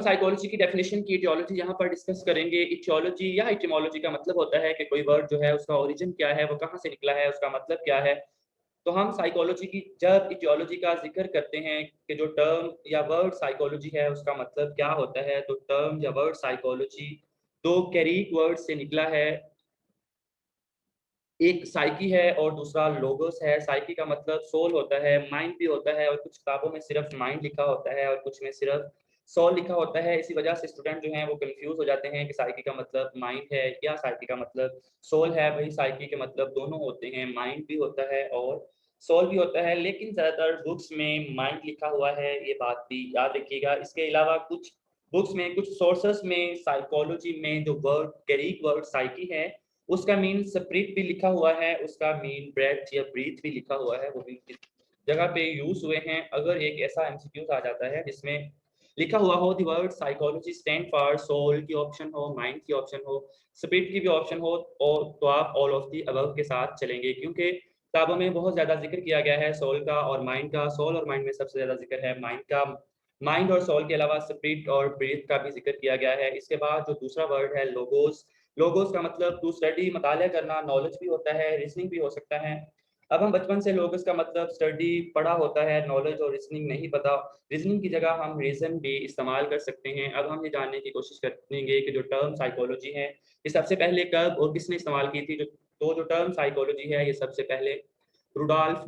Psychology की definition की etiology यहाँ पर डिस्कस करेंगे। इटियोलॉजी या इटिमोलॉजी का मतलब होता है कि कोई वर्ड जो है उसका ओरिजिन क्या है, वो कहाँ से निकला है, उसका मतलब क्या है। तो हम साइकोलॉजी की जब इटियोलॉजी का ज़िक्र करते हैं कि जो टर्म या वर्ड साइकोलॉजी है उसका मतलब क्या होता है, तो टर्म या वर्ड साइकोलॉजी 2 ग्रीक वर्ड से निकला है। एक साइकी है और दूसरा लोगोस है। साइकी का मतलब सोल होता है, माइंड भी होता है और कुछ किताबों में सिर्फ़ माइंड लिखा होता है और कुछ में सिर्फ़ सोल लिखा होता है। इसी वजह से स्टूडेंट जो हैं वो कन्फ्यूज़ हो जाते हैं कि साइकी का मतलब माइंड है या साइकी का मतलब सोल है। वही साइकी के मतलब दोनों होते हैं, माइंड भी होता है और सोल भी होता है, लेकिन ज़्यादातर बुक्स में माइंड लिखा हुआ है, ये बात भी याद रखिएगा। इसके अलावा कुछ बुक्स में, कुछ सोर्सेज़ में साइकोलॉजी में जो वर्ड ग्रीक वर्ड साइकी है उसका मीन स्पिरिट भी लिखा हुआ है, उसका मीन ब्रेथ या ब्रीथ भी लिखा हुआ है, वो भी किस जगह पे यूज़ हुए हैं। अगर एक ऐसा एमसीक्यूज़ आ जाता है जिसमें लिखा हुआ हो the word psychology stand for soul की ऑप्शन हो, माइंड की ऑप्शन हो, स्पिरिट की भी ऑप्शन हो और तो आप ऑल ऑफ द अबव के साथ चलेंगे क्योंकि किताबों में बहुत ज़्यादा ज़िक्र किया गया है सोल का और माइंड का। सोल और माइंड में सबसे ज़्यादा ज़िक्र है माइंड का। माइंड और सोल के अलावा स्पिरिट और ब्रीथ का भी ज़िक्र किया गया है। इसके बाद जो दूसरा वर्ड है लोगोस, लोगोस का मतलब टू स्टडी मतालिया करना, नॉलेज भी होता है, रीज़निंग भी हो सकता है। अब हम बचपन से लोगोस का मतलब स्टडी पढ़ा होता है, नॉलेज और रीज़निंग नहीं पता। रीज़निंग की जगह हम रीज़न भी इस्तेमाल कर सकते हैं। अब हम ये जानने की कोशिश करेंगे कि जो टर्म साइकोलॉजी है, ये सबसे पहले कब और किसने इस्तेमाल की थी? जो टर्म साइकोलॉजी है, ये सबसे पहले रुडोल्फ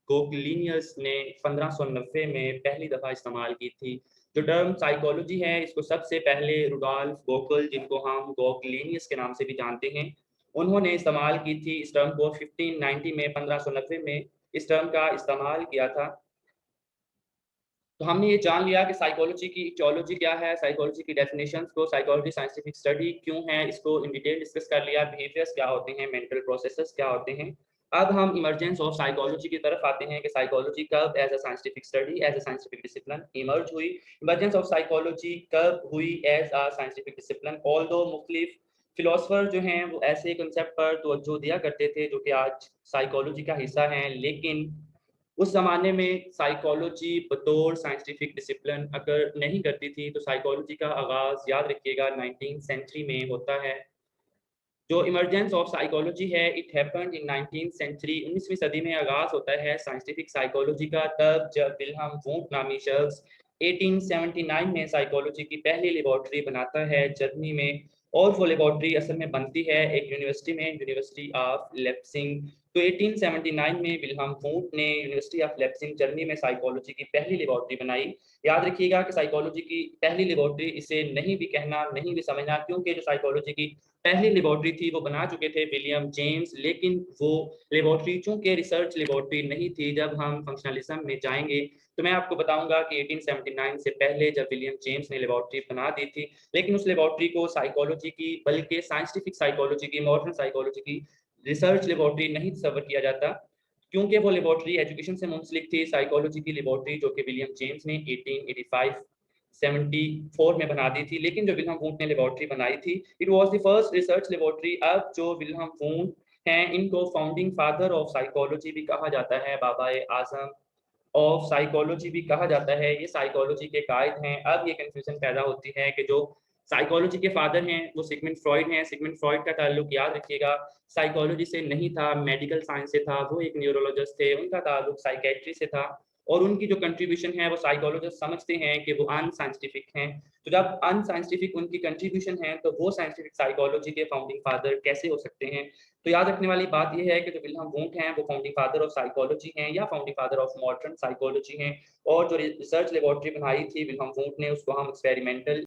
गोगलिनियस ने 1590 में पहली दफ़ा इस्तेमाल की थी। जो टर्म साइकोलॉजी है, इसको सबसे पहले रुडोल्फ गोगल, जिनको हम गोगलिनियस के नाम से भी जानते हैं, उन्होंने इस्तेमाल की थी। इस टर्म को 1590 में 1590 में इस टर्म का इस्तेमाल किया था। तो हमने ये जान लिया कि साइकोलॉजी की इटियोलॉजी क्या है, साइकोलॉजी की डेफिनिशंस को, साइकोलॉजी साइंटिफिक स्टडी क्यों है, इसको इन डिटेल डिस्कस कर लिया, बिहेवियर्स क्या होते हैं, मेंटल प्रोसेसेस क्या होते हैं। अब हम इमर्जेंस ऑफ साइकोलॉजी की तरफ आते हैं कि साइकोलॉजी कब as a scientific study, as a scientific discipline emerge हुई। इमर्जेंस ऑफ साइकोलॉजी कब हुई as a scientific discipline, although मुख्तलिफ फिलॉसफर जो हैं वो ऐसे कॉन्सेप्ट पर तवज्जो दिया करते थे जो कि आज साइकोलॉजी का हिस्सा हैं, लेकिन उस ज़माने में साइकोलॉजी बतौर साइंटिफिक डिसिप्लिन अगर नहीं करती थी, तो साइकोलॉजी का आगाज़ याद रखिएगा 19th सेंचुरी में होता है। जो इमर्जेंस ऑफ साइकोलॉजी है, it happened in 19th century, 19वीं सदी में आगाज़ होता है साइंटिफिक साइकोलॉजी का, तब जब विल्हम वुंट नामी शख्स 1879 में साइकोलॉजी की पहली लैबोरेटरी बनाता है जर्मनी में और वो लैबोरेटरी असल में बनती है एक यूनिवर्सिटी में, यूनिवर्सिटी ऑफ लेप्सिंग। तो 1879 में विल्हम वुंट ने यूनिवर्सिटी ऑफ लेप्सिंग जर्मनी में साइकोलॉजी की पहली लैबोरेटरी बनाई। याद रखिएगा कि साइकोलॉजी की पहली लैबोरेटरी इसे नहीं भी कहना, नहीं भी समझना, क्योंकि जो साइकोलॉजी की पहली लेबोरेटरी थी वो बना चुके थे विलियम जेम्स, लेकिन वो लेबोरेटरी चूँकि रिसर्च लेबोरेटरी नहीं थी। जब हम फंक्शनलिज़्म में जाएँगे तो मैं आपको बताऊँगा कि 1879 से पहले जब विलियम जेम्स ने लेबोरेटरी बना दी थी, लेकिन उस लेबोरेटरी को साइकोलॉजी की बल्कि साइंटिफिक साइकोलॉजी की, मॉडर्न साइकोलॉजी की रिसर्च लेबोरेटरी नहीं तस्वर किया जाता, क्योंकि वो लेबोरेटरी एजुकेशन से मुंसलिक थी। साइकोलॉजी की लेबोरेटरी जो कि विलियम जेम्स ने 1885 74 में बना दी थी, लेकिन जो विल्हम वुंट ने लेबोरेटरी बनाई थी, it was the first research laboratory. अब जो विल्हम वुंट हैं, इनको फाउंडिंग फादर ऑफ साइकोलॉजी भी कहा जाता है, बाबाए आज़म ऑफ साइकोलॉजी भी कहा जाता है, ये साइकोलॉजी के कायद हैं। अब ये कन्फ्यूज़न पैदा होती है कि जो साइकोलॉजी के फादर हैं, वो सिगमंड फ्रॉइड हैं। सिगमंड फ्रॉइड का ताल्लुक याद रखिएगा साइकोलॉजी से नहीं था, मेडिकल साइंस से था। वो एक न्यूरोलॉजिस्ट थे, उनका ताल्लुक साइकियाट्री से था और उनकी जो कंट्रीब्यूशन है, वो साइकोलॉजिस्ट समझते हैं कि वो अनसाइंटिफिक हैं। तो जब अनसाइंटिफिक उनकी कंट्रीब्यूशन है, तो वो साइंटिफिक साइकोलॉजी के फाउंडिंग फादर कैसे हो सकते हैं? तो याद रखने वाली बात ये है कि जो विल्हम वुंट हैं, वो फाउंडिंग फादर ऑफ साइकोलॉजी हैं या founding father of modern psychology हैं और जो रिसर्च लेबोरेटरी बनाई थी विल्हम वुंट ने, उसको हम एक्सपेरिमेंटल